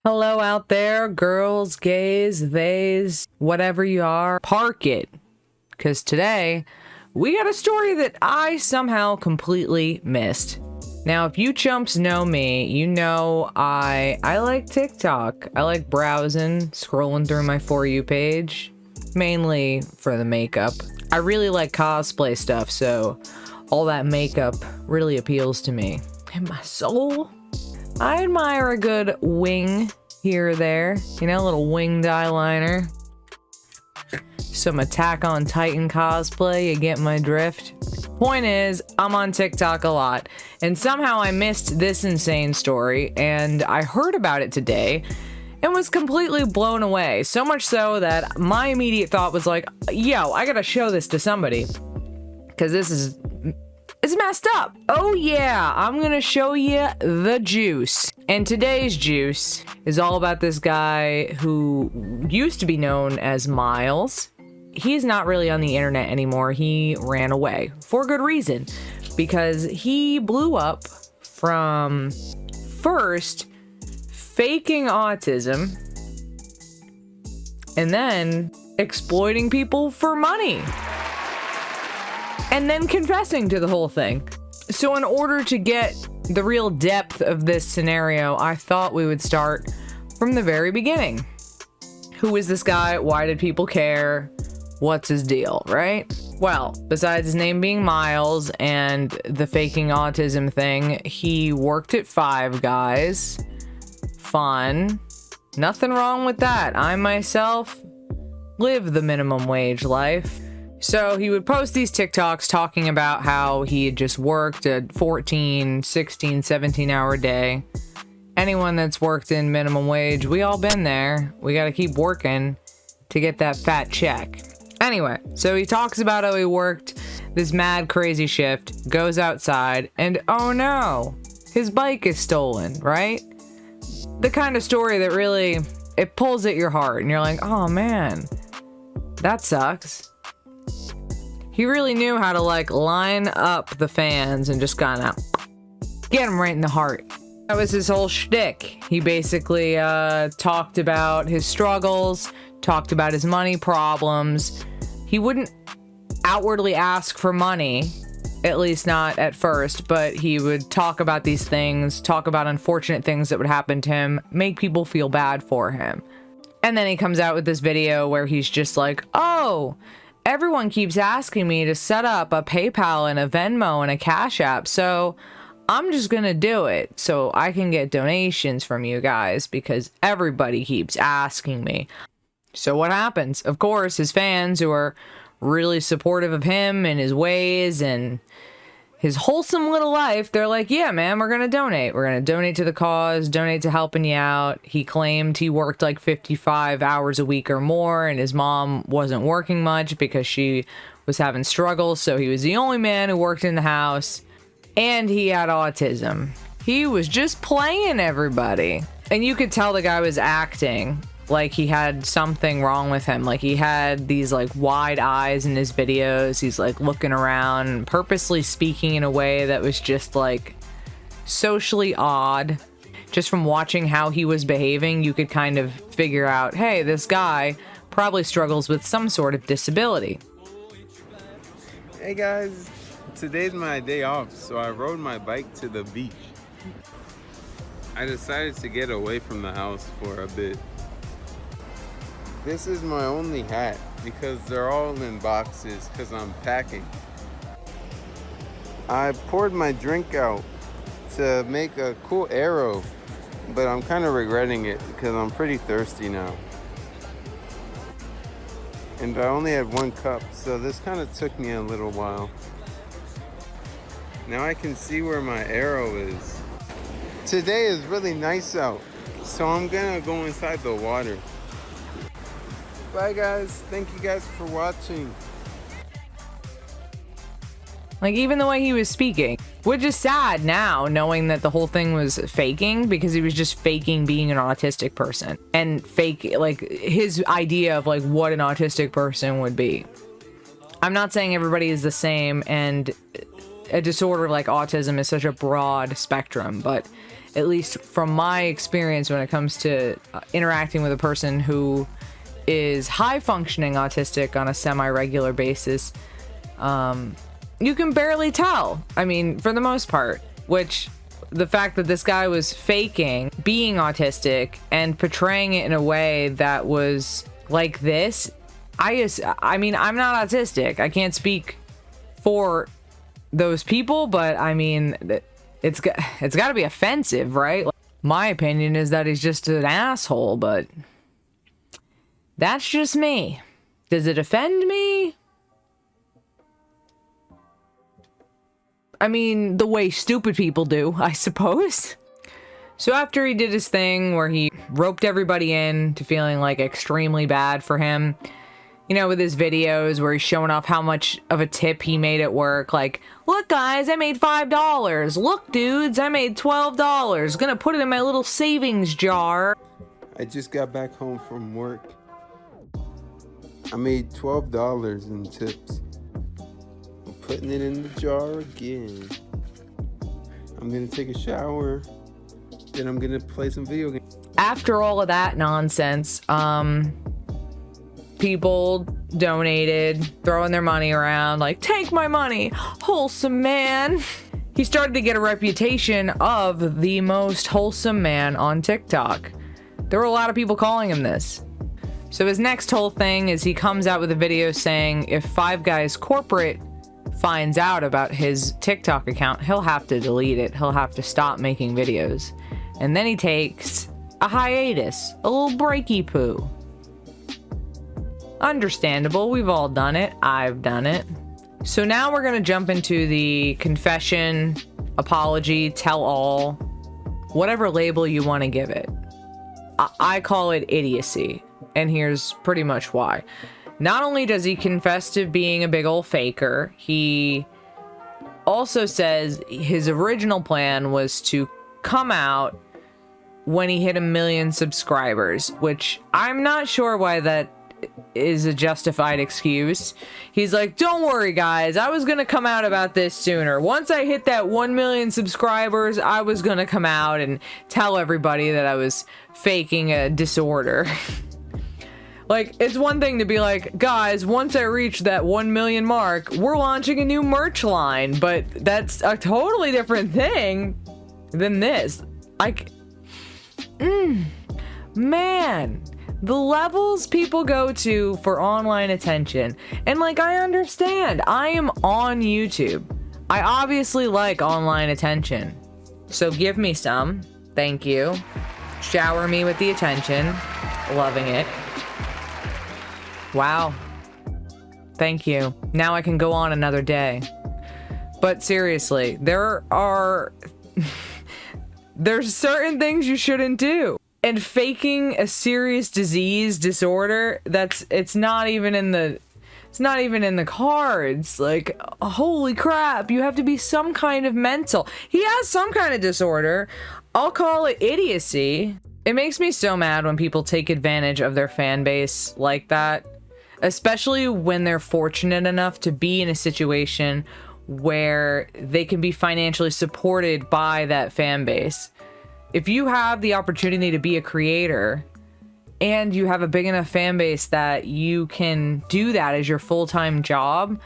Hello out there, girls, gays, theys, whatever you are, park it. Because today, we got a story that I somehow completely missed. Now, if you chumps know me, you know I like TikTok. I like browsing, scrolling through my For You page, mainly for the makeup. I really like cosplay stuff, so all that makeup really appeals to me. In my soul, I admire a good wing here or there, you know, a little winged eyeliner. Some Attack on Titan cosplay, you get my drift. Point is, I'm on TikTok a lot, and somehow I missed this insane story, and I heard about it today and was completely blown away. So much so that my immediate thought was like, yo, I gotta show this to somebody, because it's messed up. Oh yeah, I'm gonna show you the juice. And today's juice is all about this guy who used to be known as Miles. He's not really on the internet anymore. He ran away for good reason, because he blew up from first faking autism and then exploiting people for money. And then confessing to the whole thing. So in order to get the real depth of this scenario, I thought we would start from the very beginning. Who is this guy? Why did people care? What's his deal, right? Well, besides his name being Miles and the faking autism thing, he worked at Five Guys. Fun. Nothing wrong with that. I myself live the minimum wage life. So he would post these TikToks talking about how he had just worked a 14, 16, 17-hour day. Anyone that's worked in minimum wage, we all been there. We gotta keep working to get that fat check. Anyway, so he talks about how he worked this mad crazy shift, goes outside, and oh no, his bike is stolen, right? The kind of story that really, it pulls at your heart and you're like, oh man, that sucks. He really knew how to like line up the fans and just kind of get him right in the heart. That was his whole shtick. He basically talked about his struggles, talked about his money problems. He wouldn't outwardly ask for money, at least not at first, but he would talk about these things, talk about unfortunate things that would happen to him, make people feel bad for him. And then he comes out with this video where he's just like, oh, everyone keeps asking me to set up a PayPal and a Venmo and a Cash App, so I'm just gonna do it so I can get donations from you guys because everybody keeps asking me. So what happens? Of course, his fans, who are really supportive of him and his ways and his wholesome little life, they're like, yeah, man, we're gonna donate. We're gonna donate to the cause, donate to helping you out. He claimed he worked like 55 hours a week or more, and his mom wasn't working much because she was having struggles, so he was the only man who worked in the house, and he had autism. He was just playing everybody. And you could tell the guy was acting like he had something wrong with him. Like he had these like wide eyes in his videos. He's like looking around, purposely speaking in a way that was just like socially odd. Just from watching how he was behaving, you could kind of figure out, hey, this guy probably struggles with some sort of disability. Hey guys, today's my day off, so I rode my bike to the beach. I decided to get away from the house for a bit. This is my only hat because they're all in boxes because I'm packing. I poured my drink out to make a cool arrow, but I'm kind of regretting it because I'm pretty thirsty now. And I only had one cup, so this kind of took me a little while. Now I can see where my arrow is. Today is really nice out, so I'm gonna go inside the water. Bye guys, thank you guys for watching. Like even the way he was speaking, which is sad now knowing that the whole thing was faking, because he was just faking being an autistic person and fake like his idea of like what an autistic person would be. I'm not saying everybody is the same, and a disorder like autism is such a broad spectrum, but at least from my experience when it comes to interacting with a person who is high functioning autistic on a semi-regular basis, you can barely tell. I mean, for the most part, which the fact that this guy was faking being autistic and portraying it in a way that was like this, I mean, I'm not autistic. I can't speak for those people, but I mean, it's got to be offensive, right? My opinion is that he's just an asshole, but that's just me. Does it offend me? I mean, the way stupid people do, I suppose. So after he did his thing where he roped everybody in to feeling like extremely bad for him, you know, with his videos where he's showing off how much of a tip he made at work. Like, look guys, I made $5. Look dudes, I made $12. Gonna put it in my little savings jar. I just got back home from work. I made $12 in tips. I'm putting it in the jar again. I'm gonna take a shower. Then I'm gonna play some video games. After all of that nonsense, people donated, throwing their money around, like, take my money, wholesome man. He started to get a reputation of the most wholesome man on TikTok. There were a lot of people calling him this. So his next whole thing is he comes out with a video saying if Five Guys Corporate finds out about his TikTok account, he'll have to delete it. He'll have to stop making videos. And then he takes a hiatus, a little breaky poo. Understandable, we've all done it. I've done it. So now we're gonna jump into the confession, apology, tell all, whatever label you want to give it. I call it idiocy, and here's pretty much why. Not only does he confess to being a big ol' faker, he also says his original plan was to come out when he hit 1 million subscribers, which I'm not sure why that is a justified excuse. He's like, don't worry guys, I was gonna come out about this sooner. Once I hit that 1 million subscribers, I was gonna come out and tell everybody that I was faking a disorder. Like, it's one thing to be like, guys, once I reach that 1 million mark, we're launching a new merch line, but that's a totally different thing than this. Like, man, the levels people go to for online attention. And like, I understand, I am on YouTube. I obviously like online attention. So give me some, thank you. Shower me with the attention, loving it. Wow. Thank you. Now I can go on another day. But seriously, there's certain things you shouldn't do. And faking a serious disorder, it's not even in the cards. Like, holy crap, you have to be some kind of mental. He has some kind of disorder. I'll call it idiocy. It makes me so mad when people take advantage of their fan base like that, especially when they're fortunate enough to be in a situation where they can be financially supported by that fan base. If you have the opportunity to be a creator and you have a big enough fan base that you can do that as your full-time job,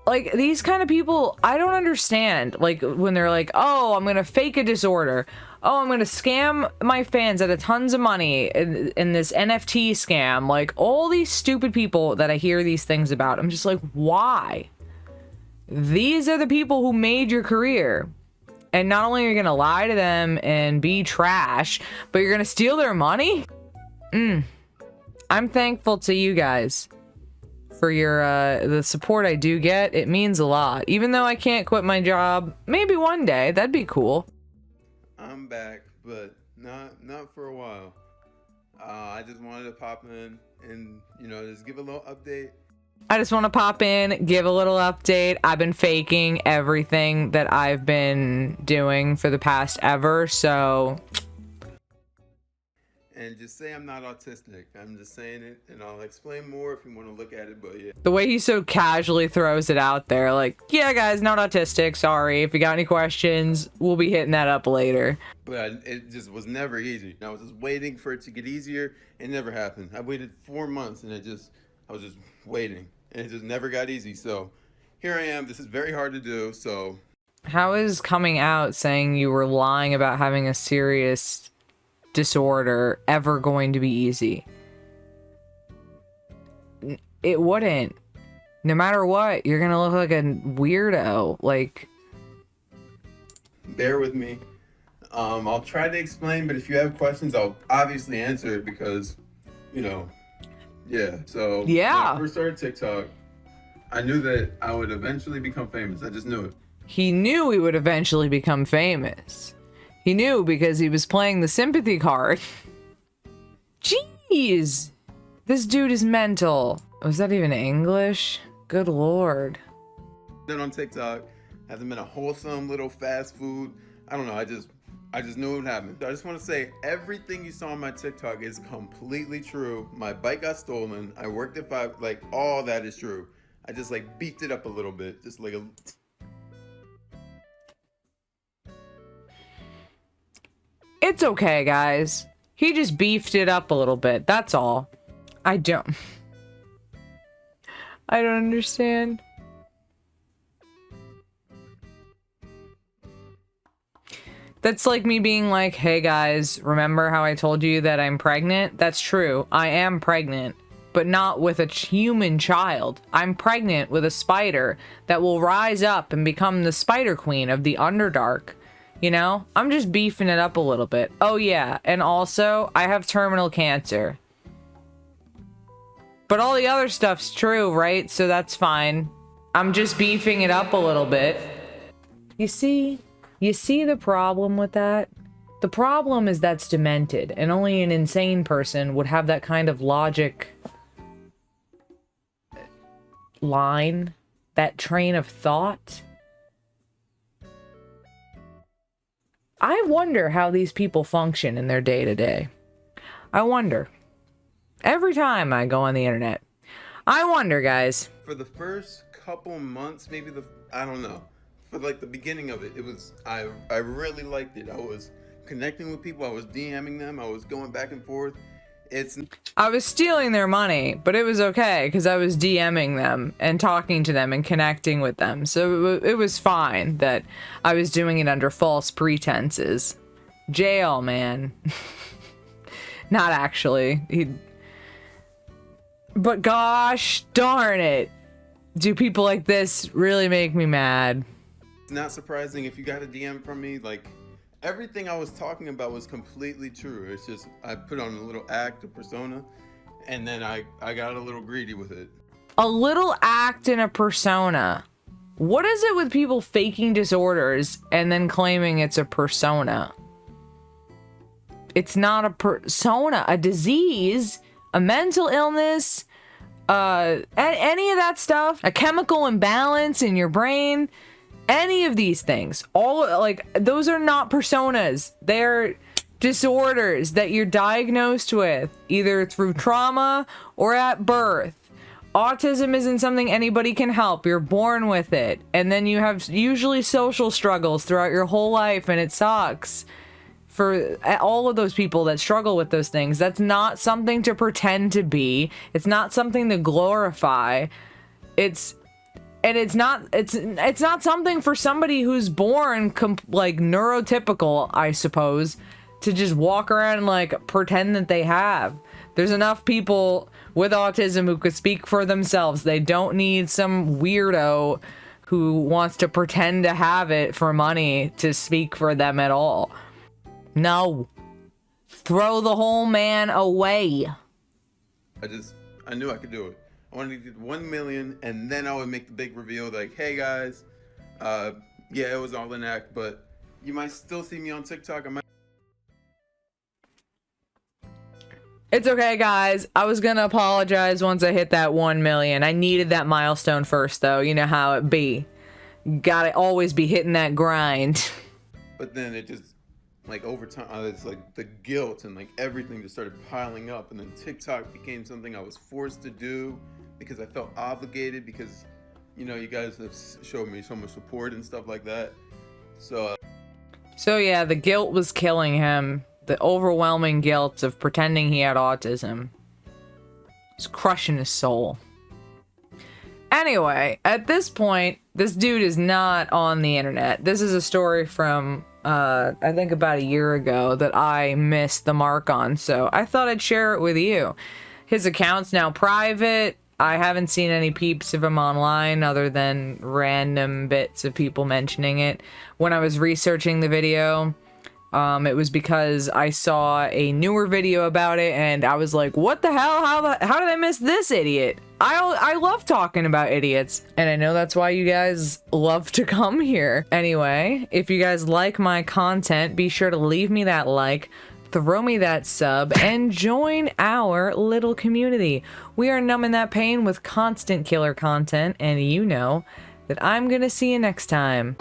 like, these kind of people, I don't understand. Like, when they're like, oh, I'm gonna fake a disorder. Oh, I'm gonna scam my fans out of tons of money in this NFT scam. Like, all these stupid people that I hear these things about, I'm just like, why? These are the people who made your career. And not only are you gonna lie to them and be trash, but you're gonna steal their money? I'm thankful to you guys for your the support I do get. It means a lot. Even though I can't quit my job, maybe one day, that'd be cool. I'm back, but not for a while. I just wanted to pop in and, you know, just give a little update. I just want to pop in, give a little update. I've been faking everything that I've been doing for the past ever, so. and just say I'm not autistic. I'm just saying it, and I'll explain more if you want to look at it, but yeah. The way he so casually throws it out there, like, yeah, guys, not autistic, sorry. If you got any questions, we'll be hitting that up later. But it just was never easy. I was just waiting for it to get easier. It never happened. I waited 4 months, and I was just waiting, and it just never got easy. So here I am. This is very hard to do, so. How is coming out saying you were lying about having a serious disorder ever going to be easy? It wouldn't. No matter what, you're gonna look like a weirdo. Like, bear with me. I'll try to explain, but if you have questions, I'll obviously answer it because, yeah. So yeah. When I first started TikTok, I knew that I would eventually become famous. I just knew it. He knew he would eventually become famous. He knew because he was playing the sympathy card. Jeez. This dude is mental. Was that even English? Good lord. Then on TikTok, hasn't been a wholesome little fast food. I don't know. I just knew it would happen. I just want to say everything you saw on my TikTok is completely true. My bike got stolen. I worked at 5. Like, all that is true. I just like beefed it up a little bit. Just like a. It's okay, guys. He just beefed it up a little bit. That's all. I don't understand. That's like me being like, hey guys, remember how I told you that I'm pregnant? That's true. I am pregnant, but not with a human child. I'm pregnant with a spider that will rise up and become the spider queen of the Underdark. You know, I'm just beefing it up a little bit. Oh yeah, and also, I have terminal cancer. But all the other stuff's true, right? So that's fine. I'm just beefing it up a little bit. You see the problem with that? The problem is that's demented, and only an insane person would have that kind of logic line, that train of thought. I wonder how these people function in their day-to-day. I wonder. Every time I go on the internet. I wonder, guys. For the first couple months, maybe I don't know. For like the beginning of it, I really liked it. I was connecting with people. I was DMing them. I was going back and forth. I was stealing their money, but it was okay because I was DMing them and talking to them and connecting with them. So it was fine that I was doing it under false pretenses. Jail, man. Not actually. But gosh darn it. Do people like this really make me mad? It's not surprising if you got a DM from me. Like, everything I was talking about was completely true. It's just I put on a little act, a persona, and then I got a little greedy with it. A little act and a persona. What is it with people faking disorders and then claiming it's a persona? It's not a persona. A disease, a mental illness, any of that stuff, a chemical imbalance in your brain. Any of these things, those are not personas. They're disorders that you're diagnosed with, either through trauma or at birth. Autism isn't something anybody can help. You're born with it. And then you have usually social struggles throughout your whole life, and it sucks. For all of those people that struggle with those things, that's not something to pretend to be. It's not something to glorify. It's not something for somebody who's born like neurotypical, I suppose, to just walk around and like pretend that they have. There's enough people with autism who could speak for themselves. They don't need some weirdo who wants to pretend to have it for money to speak for them at all. No. Throw the whole man away. I knew I could do it. I wanted to get 1 million, and then I would make the big reveal, like, hey guys, yeah, it was all an act, but you might still see me on TikTok. It's okay, guys. I was gonna apologize once I hit that 1 million. I needed that milestone first, though. You know how it be. Gotta always be hitting that grind. But then like over time, it's like the guilt and like everything just started piling up, and then TikTok became something I was forced to do because I felt obligated, because you know, you guys have showed me so much support and stuff like that. So yeah, the guilt was killing him. The overwhelming guilt of pretending he had autism. It's crushing his soul. Anyway, at this point, this dude is not on the internet. This is a story from, I think about a year ago that I missed the mark on, so I thought I'd share it with you. His account's now private. I haven't seen any peeps of him online other than random bits of people mentioning it. When I was researching the video, it was because I saw a newer video about it and I was like, what the hell? How did I miss this idiot? I love talking about idiots, and I know that's why you guys love to come here. Anyway, if you guys like my content, be sure to leave me that like, throw me that sub, and join our little community. We are numbing that pain with constant killer content, and you know that I'm gonna see you next time.